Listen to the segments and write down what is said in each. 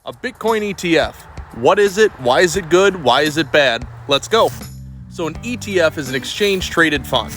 A Bitcoin ETF. What is it? Why is it good? Why is it bad? Let's go. So an ETF is an exchange-traded fund.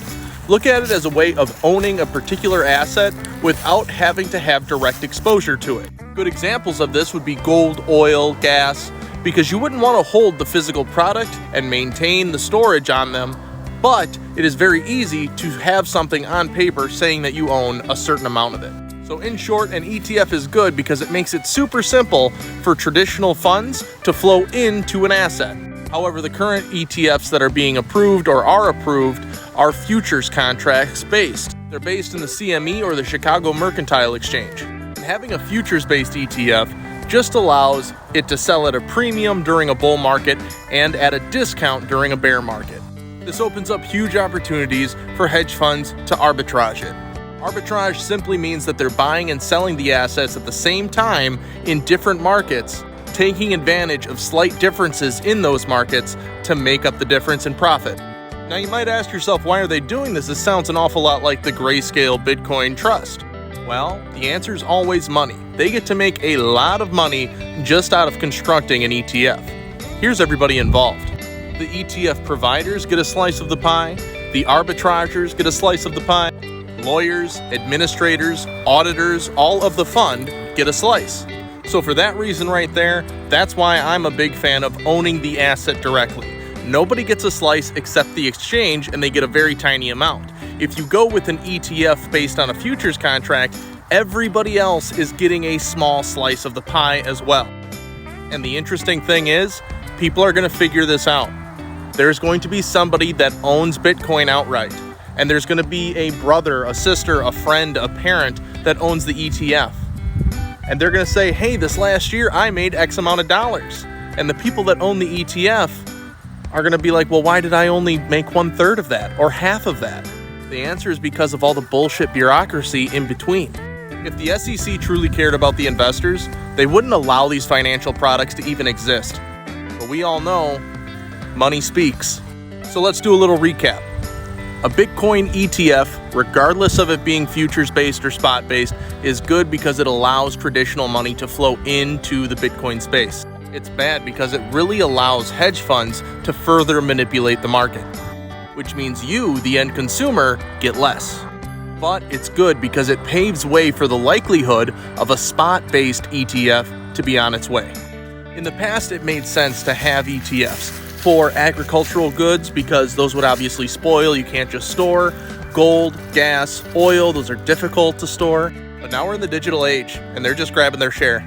Look at it as a way of owning a particular asset without having to have direct exposure to it. Good examples of this would be gold, oil, gas, because you wouldn't want to hold the physical product and maintain the storage on them, but it is very easy to have something on paper saying that you own a certain amount of it. So in short, an ETF is good because it makes it super simple for traditional funds to flow into an asset. However, the current ETFs that are being approved or are approved are futures contracts based. They're based in the CME or the Chicago Mercantile Exchange. And having a futures-based ETF just allows it to sell at a premium during a bull market and at a discount during a bear market. This opens up huge opportunities for hedge funds to arbitrage it. Arbitrage simply means that they're buying and selling the assets at the same time in different markets, taking advantage of slight differences in those markets to make up the difference in profit. Now you might ask yourself, why are they doing this? This sounds an awful lot like the Grayscale Bitcoin Trust. Well, the answer is always money. They get to make a lot of money just out of constructing an ETF. Here's everybody involved. The ETF providers get a slice of the pie. The arbitragers get a slice of the pie. Lawyers, administrators, auditors, all of the fund get a slice. So for that reason right there, that's why I'm a big fan of owning the asset directly. Nobody gets a slice except the exchange, and they get a very tiny amount. If you go with an ETF based on a futures contract, everybody else is getting a small slice of the pie as well. And the interesting thing is, people are going to figure this out. There's going to be somebody that owns Bitcoin outright. And there's going to be a brother, a sister, a friend, a parent that owns the ETF. And they're going to say, hey, this last year I made X amount of dollars. And the people that own the ETF are going to be like, well, why did I only make 1/3 of that or half of that? The answer is because of all the bullshit bureaucracy in between. If the SEC truly cared about the investors, they wouldn't allow these financial products to even exist. But we all know money speaks. So let's do a little recap. A Bitcoin ETF, regardless of it being futures-based or spot-based, is good because it allows traditional money to flow into the Bitcoin space. It's bad because it really allows hedge funds to further manipulate the market, which means you, the end consumer, get less. But it's good because it paves way for the likelihood of a spot-based ETF to be on its way. In the past, it made sense to have ETFs for agricultural goods because those would obviously spoil. You can't just store. Gold, gas, oil, those are difficult to store. But now we're in the digital age and they're just grabbing their share.